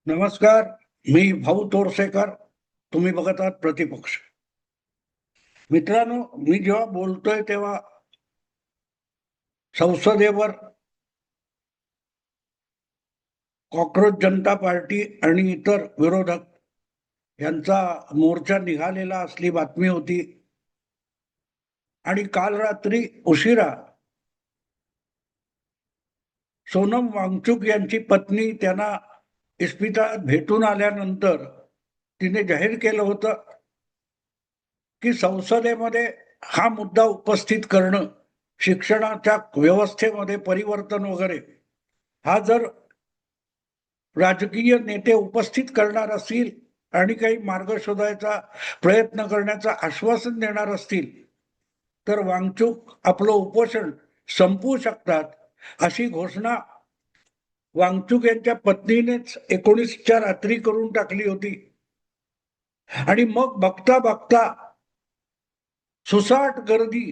नमस्कार. मी भाऊ तोरसेकर. तुम्ही बघत आहात प्रतिपक्ष. मित्रांनो, मी जेव्हा बोलतोय तेव्हा संसदेवर कॉक्रोच जनता पार्टी आणि इतर विरोधक यांचा मोर्चा निघालेला असली बातमी होती. आणि काल रात्री उशिरा सोनम वांगचुक यांची पत्नी त्यांना इस्पितळात भेटून आल्यानंतर तिने जाहीर केलं होतं की संसदेमध्ये हा मुद्दा उपस्थित करणं, शिक्षणाच्या व्यवस्थेमध्ये परिवर्तन वगैरे, हा जर राजकीय नेते उपस्थित करणार असतील आणि काही मार्ग शोधायचा प्रयत्न करण्याचं आश्वासन देणार असतील तर वांगचुक आपलं उपोषण संपवू शकतात, अशी घोषणा वांगचुक यांच्या पत्नीनेच 19च्या रात्री करून टाकली होती. आणि मग बघता बघता सुसाट गर्दी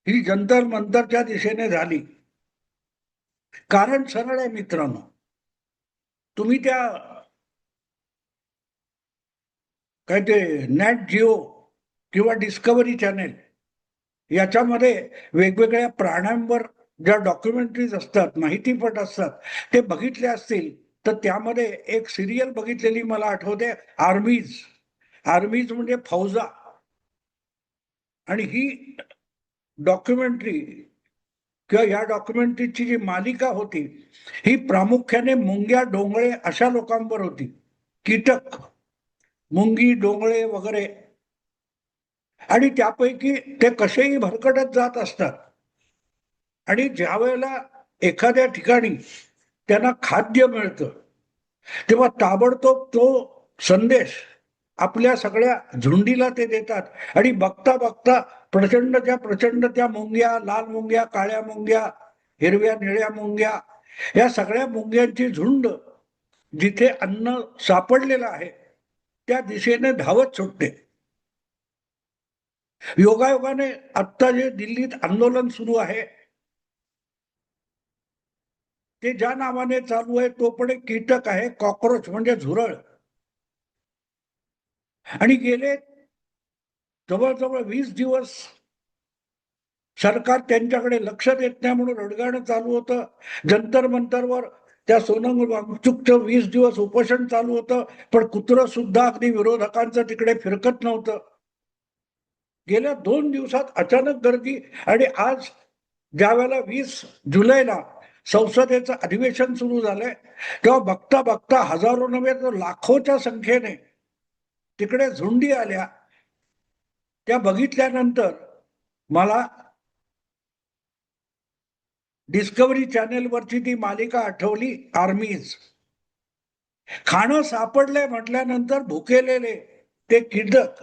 ही जंतर मंतरच्या दिशेने झाली. कारण सरळ आहे मित्रांनो, तुम्ही त्या काय ते नॅट जिओ किंवा डिस्कव्हरी चॅनेल याच्यामध्ये वेगवेगळ्या प्राण्यांवर ज्या डॉक्युमेंटरीज असतात, माहितीपट असतात, ते बघितले असतील तर त्यामध्ये एक सिरियल बघितलेली मला आठवते, आर्मीज. आर्मीज म्हणजे फौजा. आणि ही डॉक्युमेंटरी किंवा या डॉक्युमेंटरीची जी मालिका होती ही प्रामुख्याने मुंग्या, डोंगळे अशा लोकांवर होती. कीटक, मुंगी, डोंगळे वगैरे. आणि त्यापैकी ते कसेही भरकटत जात असतात. आणि ज्या वेळेला एखाद्या ठिकाणी त्यांना खाद्य मिळतं तेव्हा ताबडतोब तो संदेश आपल्या सगळ्या झुंडीला ते देतात. आणि बघता बघता प्रचंड त्या मुंग्या, लाल मुंग्या, काळ्या मुंग्या, हिरव्या निळ्या मुंग्या, या सगळ्या मुंग्यांची झुंड जिथे अन्न सापडलेलं आहे त्या दिशेने धावत सुटते. योगायोगाने आत्ता जे दिल्लीत आंदोलन सुरू आहे ते ज्या नावाने चालू आहे तो पण एक कीटक आहे, कॉक्रोच म्हणजे झुरळ. आणि गेले जवळजवळ 20 दिवस सरकार त्यांच्याकडे लक्ष देत नाही म्हणून रडगाणं चालू होतं. जंतर मंतरवर त्या सोनम वांगचुकचं 20 दिवस उपोषण चालू होतं, पण कुत्रं सुद्धा अगदी विरोधकांचं तिकडे फिरकत नव्हतं. गेल्या 2 दिवसात अचानक गर्दी. आणि आज ज्या वेळेला 20 जुलैला संसदेचं अधिवेशन सुरू झालंय तेव्हा बघता बघता हजारो नव्हे तर लाखोच्या संख्येने तिकडे झुंडी आल्या. त्या बघितल्यानंतर मला डिस्कव्हरी चॅनेलवरची ती मालिका आठवली, आर्मीज. खाणं सापडलंय म्हटल्यानंतर भुकेलेले ते कीटक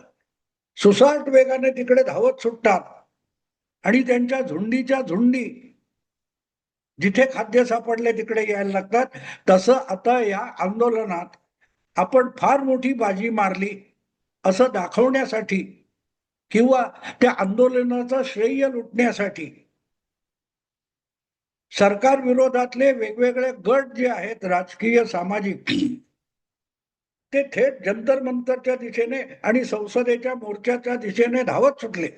सुसाट वेगाने तिकडे धावत सुटतात आणि त्यांच्या झुंडीच्या झुंडी जिथे खाद्य सापडले तिकडे यायला लागतात. तसं आता या आंदोलनात आपण फार मोठी बाजी मारली असं दाखवण्यासाठी किंवा त्या आंदोलनाचं श्रेय लुटण्यासाठी सरकार विरोधातले वेगवेगळे गट जे आहेत राजकीय, सामाजिक, ते थेट जंतर मंतरच्या दिशेने आणि संसदेच्या मोर्चाच्या दिशेने धावत सुटले.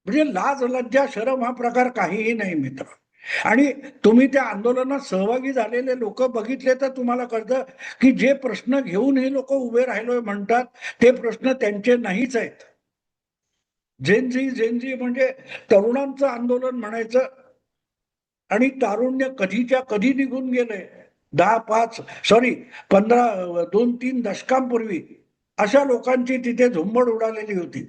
म्हणजे लाज, लज्जा, शरम हा प्रकार काहीही नाही मित्र. आणि तुम्ही त्या आंदोलनात सहभागी झालेले लोक बघितले तर तुम्हाला कळतं की जे प्रश्न घेऊन हे लोक उभे राहिलोय म्हणतात ते प्रश्न त्यांचे नाहीच आहेत. जेनझी म्हणजे तरुणांचं आंदोलन म्हणायचं. आणि तारुण्य कधीच्या कधी निघून गेले. 2-3 दशकांपूर्वी अशा लोकांची तिथे झुंबड उडालेली होती.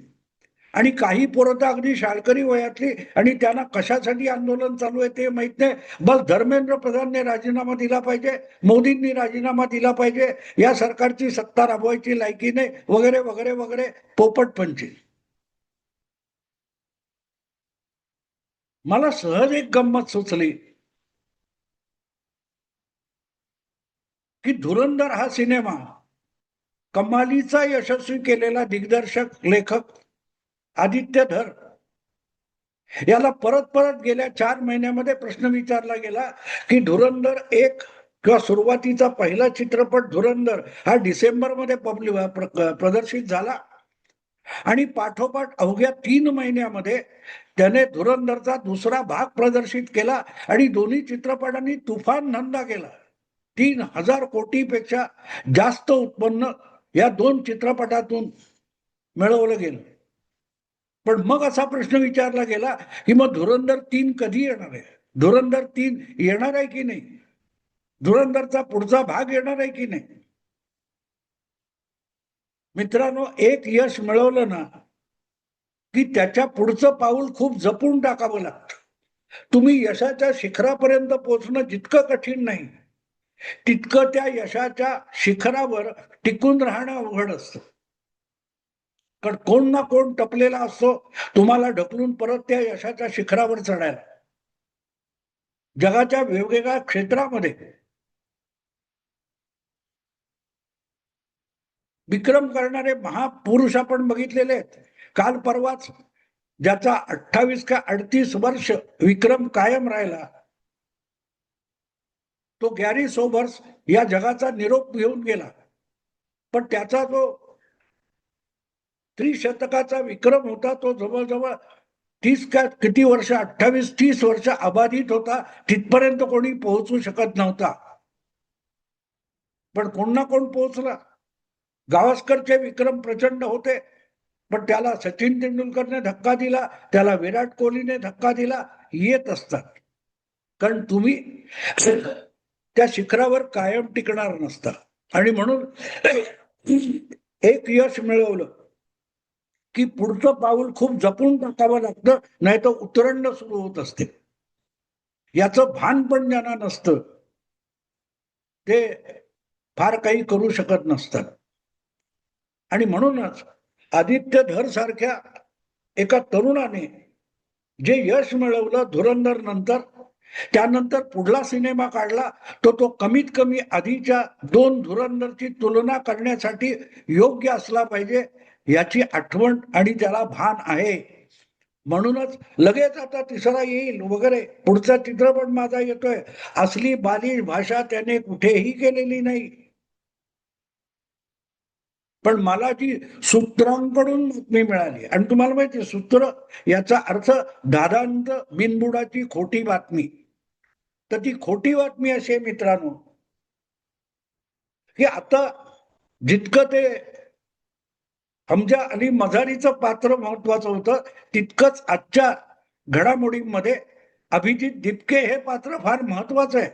आणि काही पोरं तर अगदी शाळकरी वयातली आणि त्यांना कशासाठी आंदोलन चालू आहे ते माहित नाही. बस धर्मेंद्र प्रधानने राजीनामा दिला पाहिजे, मोदींनी राजीनामा दिला पाहिजे, या सरकारची सत्ता राबवायची लायकी नाही, वगैरे वगैरे वगैरे पोपटपंची. मला सहज एक गंमत सुचली की धुरंधर हा सिनेमा कमालीचा यशस्वी केलेला दिग्दर्शक, लेखक आदित्य धर याला परत परत गेल्या 4 महिन्यामध्ये प्रश्न विचारला गेला की धुरंधर 1 किंवा सुरुवातीचा पहिला चित्रपट धुरंधर हा डिसेंबरमध्ये प्रदर्शित झाला आणि पाठोपाठ अवघ्या 3 महिन्यामध्ये त्याने धुरंधरचा दुसरा भाग प्रदर्शित केला आणि दोन्ही चित्रपटांनी तुफान धंदा केला. 3,000 कोटीपेक्षा जास्त उत्पन्न या 2 चित्रपटातून मिळवलं गेलं. पण मग असा प्रश्न विचारला गेला की मग धुरंधर 3 कधी येणार आहे? धुरंधर 3 येणार आहे की नाही? धुरंधरचा पुढचा भाग येणार आहे की नाही? मित्रांनो, एक यश मिळवलं ना की त्याच्या पुढचं पाऊल खूप जपून टाकावं लागतं. तुम्ही यशाच्या शिखरापर्यंत पोहोचणं जितकं कठीण नाही, तितकं त्या यशाच्या शिखरावर टिकून राहणं अवघड असतं. कारण कोण ना कोण टपलेला असतो तुम्हाला ढकलून परत त्या यशाच्या शिखरावर चढायला. जगाच्या वेगवेगळ्या क्षेत्रामध्ये विक्रम करणारे महापुरुष आपण बघितलेले आहेत. काल परवाच ज्याचा 28 का 38 वर्ष विक्रम कायम राहिला, तो गॅरी सोबर्स या जगाचा निरोप घेऊन गेला. पण त्याचा जो त्रिशतकाचा विक्रम होता तो जवळजवळ 30 का किती वर्ष 28-30 वर्ष अबाधित होता. तिथपर्यंत कोणी पोहोचू शकत नव्हता. पण कोण ना कोण पोहोचला. गावस्करचे विक्रम प्रचंड होते, पण त्याला सचिन तेंडुलकरने धक्का दिला, त्याला विराट कोहलीने धक्का दिला. येत असतात, कारण तुम्ही त्या शिखरावर कायम टिकणार नसता. आणि म्हणून एक यश मिळवलं की पुढचं पाऊल खूप जपून टाकावं लागतं, नाही तर उतरंड सुरू होत असते. याचं भान पण ज्यांना नसतं ते फार काही करू शकत नसतात. आणि म्हणूनच आदित्य धर सारख्या एका तरुणाने जे यश मिळवलं धुरंधर नंतर, त्यानंतर पुढला सिनेमा काढला तो कमीत कमी आधीच्या 2 धुरंधरची तुलना करण्यासाठी योग्य असला पाहिजे याची आठवण आणि त्याला भान आहे. म्हणूनच लगेच आता तिसरा येईल वगैरे, पुढचा चित्रपट माझा येतोय, असली बालिश भाषा त्याने कुठेही केलेली नाही. पण मला जी सूत्रांकडून बातमी मिळाली, आणि तुम्हाला माहिती सूत्र याचा अर्थ दादांत बिनबुडाची खोटी बातमी. तर ती खोटी बातमी अशी आहे मित्रांनो की आता जितकं ते हमजा अली मझारीचं पात्र महत्वाचं होतं, तितकंच आजच्या घडामोडींमध्ये अभिजित दिपके हे पात्र फार महत्वाचं आहे.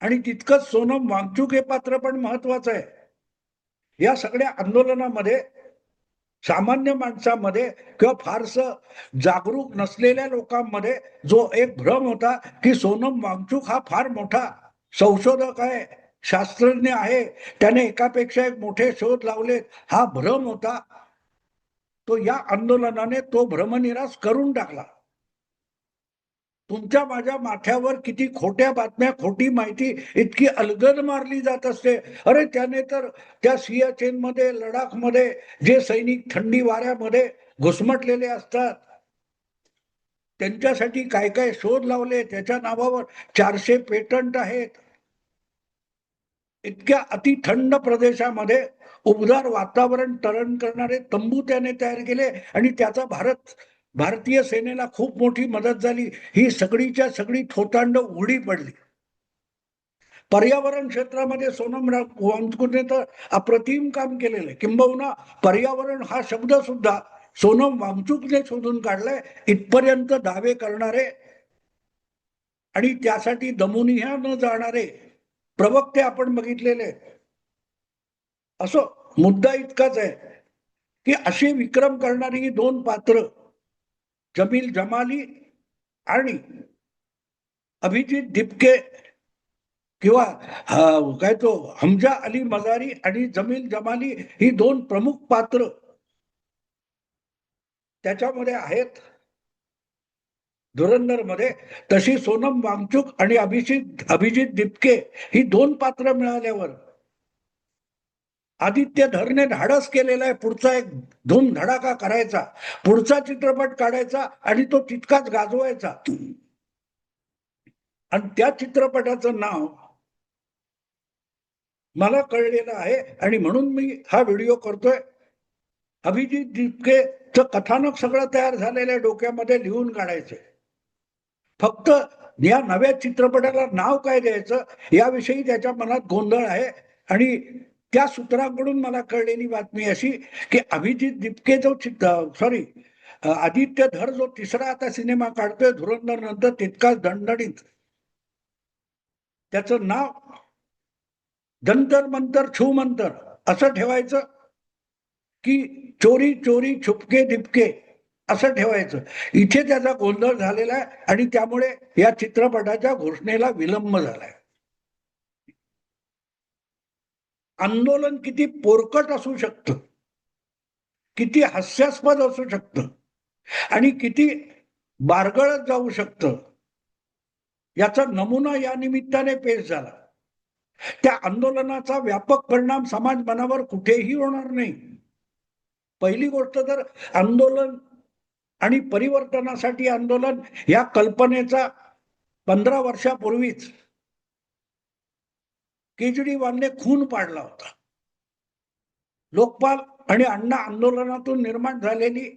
आणि तितकंच सोनम वांगचुक हे पात्र पण महत्वाचं आहे. या सगळ्या आंदोलनामध्ये सामान्य माणसामध्ये किंवा फारसं जागरूक नसलेल्या लोकांमध्ये जो एक भ्रम होता की सोनम वांगचुक हा फार मोठा संशोधक आहे, शास्त्रज्ञ आहे, त्याने एकापेक्षा एक मोठे शोध लावले, हा भ्रम होता. तो या आंदोलनाने तो भ्रमनिरास करून टाकला. तुमच्या माझ्या माथ्यावर किती खोट्या बातम्या, खोटी माहिती इतकी अलगद मारली जात असते. अरे त्याने तर त्या सियाचेन मध्ये, लडाख मध्ये जे सैनिक थंडी वाऱ्यामध्ये घुसमटलेले असतात त्यांच्यासाठी काय काय शोध लावले, त्याच्या नावावर 400 पेटंट आहेत. इतक्या अतिथंड प्रदेशामध्ये उबदार वातावरण तरण करणारे तंबू त्याने तयार केले आणि त्याचा भारतीय सेनेला खूप मोठी मदत झाली. ही सगळीच्या सगळी थोतांड उघडी पडली. पर्यावरण क्षेत्रामध्ये सोनम वांगचुकने तर अप्रतिम काम केलेलं आहे. किंबहुना पर्यावरण हा शब्द सुद्धा सोनम वांगचुकने शोधून काढलाय, इथपर्यंत दावे करणारे आणि त्यासाठी दमुनिया न जाणारे प्रवक्ते आपण बघितलेले. असो, मुद्दा इतकाच आहे की अशी विक्रम करणारी ही 2 पात्र जमील जमाली आणि अभिजित दिपके किंवा काय तो हमजा अली मजारी आणि जमील जमाली, ही 2 प्रमुख पात्र त्याच्यामध्ये आहेत धुरंधर मध्ये. तशी सोनम वांगचुक आणि अभिजित दिपके ही 2 पात्र मिळाल्यावर आदित्य धरने धाडस केलेला आहे पुढचा एक धूमधडाका करायचा, पुढचा चित्रपट काढायचा आणि तो तितकाच गाजवायचा. आणि त्या चित्रपटाचं नाव मला कळलेलं आहे आणि म्हणून मी हा व्हिडिओ करतोय. अभिजित दिपकेचं कथानक सगळं तयार झालेलं डोक्यामध्ये लिहून काढायचंय. फक्त या नव्या चित्रपटाला नाव काय द्यायचं याविषयी त्याच्या मनात गोंधळ आहे. आणि त्या सूत्रांकडून मला कळलेली बातमी अशी की अभिजित दिपके जो आदित्य धर जो तिसरा आता सिनेमा काढतोय धुरंधर नंतर तितकाच दणदणीत, त्याचं नाव जंतर मंतर छू मंतर असं ठेवायचं की चोरी चोरी छुपके दिपके असं ठेवायचं. इथे त्याचा गोंधळ झालेला आहे आणि त्यामुळे या चित्रपटाच्या घोषणेला विलंब झालाय. आंदोलन किती पोरकट असू शकतं, किती हास्यास्पद असू शकतं आणि किती बारगळत जाऊ शकतं याचा नमुना या निमित्ताने पेश झाला. त्या आंदोलनाचा व्यापक परिणाम समाज मनावर कुठेही होणार नाही. पहिली गोष्ट तर आंदोलन आणि परिवर्तनासाठी आंदोलन या कल्पनेचा 15 वर्षापूर्वीच केजरीवालने खून पाडला होता. लोकपाल आणि अण्णा आंदोलनातून निर्माण झालेली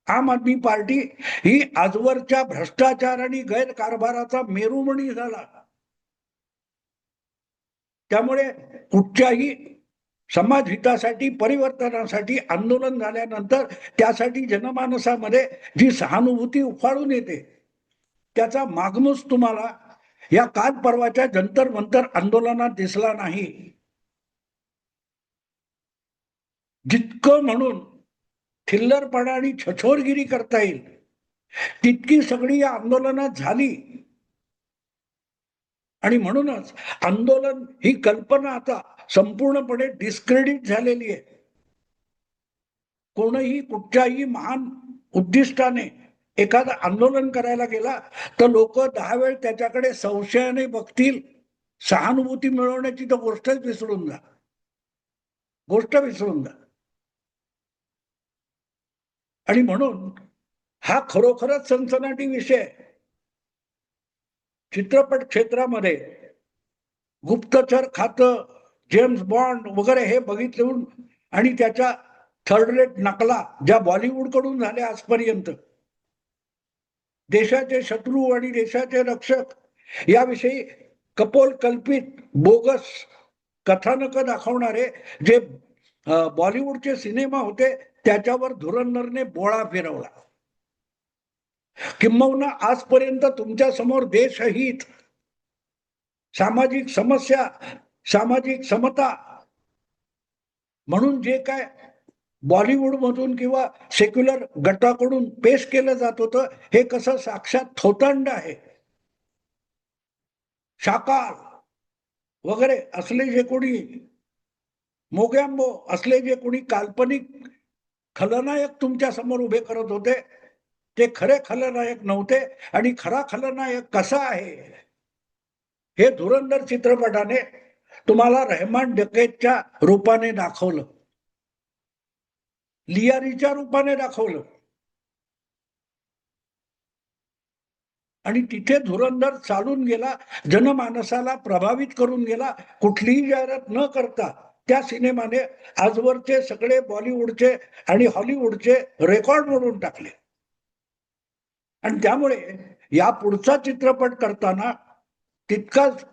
आम आदमी पार्टी ही आजवरच्या भ्रष्टाचार आणि गैरकारभाराचा मेरुमणी झाला. त्यामुळे कुठच्याही समाज हितासाठी परिवर्तनासाठी आंदोलन झाल्यानंतर त्यासाठी जनमानसामध्ये जी सहानुभूती उफाळून येते त्याचा मागमूस तुम्हाला या काल परवाच्या जंतर मंतर आंदोलनात दिसला नाही. जितकं म्हणून थिल्लरपणा आणि छछोरगिरी करता येईल तितकी सगळी या आंदोलनात झाली. आणि म्हणूनच आंदोलन ही कल्पना आता संपूर्णपणे डिस्क्रेडिट झालेली आहे. कोणीही कुठच्याही महान उद्दिष्टाने एखादं आंदोलन करायला गेला तर लोक 10 वेळ त्याच्याकडे संशयाने बघतील. सहानुभूती मिळवण्याची तर गोष्टच विसरून जा, गोष्ट विसरून जा. आणि म्हणून हा खरोखरच सनसनाटी विषय. चित्रपट क्षेत्रामध्ये गुप्तचर खातं, जेम्स बॉन्ड वगैरे हे बघितलं आणि त्याच्या थर्ड रेट नकला ज्या बॉलिवूड कडून झाल्या आजपर्यंत, देशाचे शत्रू आणि देशाचे रक्षक याविषयी कपोल कल्पित बोगस कथानक दाखवणारे जे बॉलिवूडचे सिनेमा होते त्याच्यावर धुरंधरने बोळा फिरवला. किंबहुना आजपर्यंत तुमच्या समोर देशहित, सामाजिक समस्या, सामाजिक समता म्हणून जे काय बॉलिवूड मधून किंवा सेक्युलर गटाकडून पेश केलं जात होतं हे कसं साक्षात थोतांड आहे. शाकाल वगैरे असले जे कोणी मोगॅम्बो असले जे कोणी काल्पनिक खलनायक तुमच्या समोर उभे करत होते ते खरे खलनायक नव्हते. आणि खरा खलनायक कसा आहे हे धुरंधर चित्रपटाने तुम्हाला रहमान डकेतच्या रूपाने दाखवलं, लियारीच्या रूपाने दाखवलं. आणि तिथे धुरंधर चालून गेला, जनमानसाला प्रभावित करून गेला. कुठलीही जाहिरात न करता त्या सिनेमाने आजवरचे सगळे बॉलिवूडचे आणि हॉलिवूडचे रेकॉर्ड मोडून टाकले. आणि त्यामुळे या पुढचा चित्रपट करताना तितकाच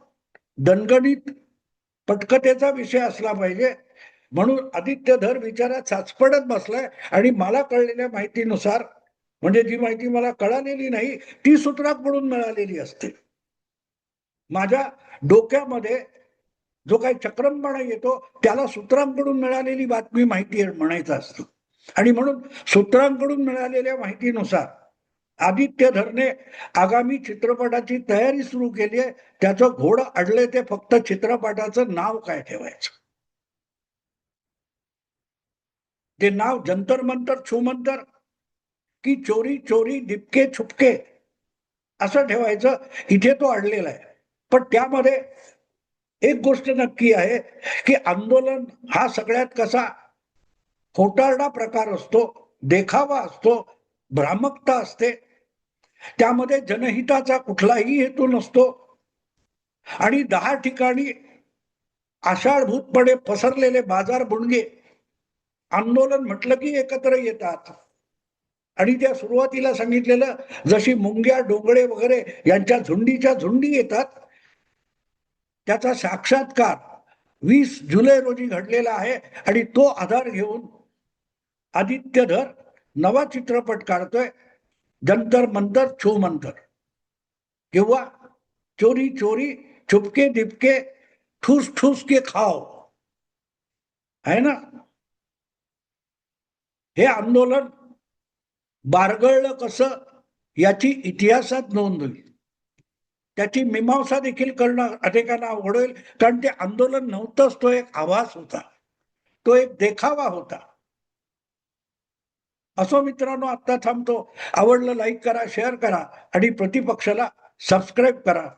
दणगणित पटकथेचा विषय असला पाहिजे. म्हणून आदित्य धर बिचारा चाचपडत बसलाय. आणि मला कळलेल्या माहितीनुसार, म्हणजे जी माहिती मला कळालेली नाही ती सूत्रांकडून मिळालेली असते. माझ्या डोक्यामध्ये जो काही चक्रमपणा येतो त्याला सूत्रांकडून मिळालेली बातमी माहिती म्हणायचं असतं. आणि म्हणून सूत्रांकडून मिळालेल्या माहितीनुसार आदित्य धरने आगामी चित्रपटाची तयारी सुरू केली आहे. त्याचं घोडं अडले ते फक्त चित्रपटाचं नाव काय ठेवायचं. ते नाव जंतर मंतर छू मंतर की चोरी चोरी दिपके छुपके असं ठेवायचं. इथे तो अडलेला आहे. पण त्यामध्ये एक गोष्ट नक्की आहे की आंदोलन हा सगळ्यात कसा खोटारडा प्रकार असतो, देखावा असतो, भ्रामकता असते, त्यामध्ये जनहिताचा कुठलाही हेतू नसतो आणि 10 ठिकाणी आषाढभूतपणे पसरलेले बाजार बुणगे आंदोलन म्हटलं की एकत्र येतात आणि त्या सुरुवातीला सांगितलेलं जशी मुंग्या डोंगळे वगैरे यांच्या झुंडीच्या झुंडी येतात, त्याचा साक्षात्कार 20 जुलै रोजी घडलेला आहे आणि तो आधार घेऊन आदित्यधर नवा चित्रपट काढतोय, जंतर मंतर छो मंतर किंवा चोरी चोरी छुपके दिपके ठूस ठूस के खाओ, आहे ना. हे आंदोलन बारगळलं कसं याची इतिहासात नोंद होईल. त्याची मीमांसा देखील करणं अनेकांना अवघड होईल, कारण ते आंदोलन नव्हतंच, तो एक आभास होता, तो एक देखावा होता. असो मित्रांनो, आता थांबतो. आवडलं लाईक करा, शेअर करा आणि प्रतिपक्षाला सबस्क्राईब करा.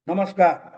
नमस्कार.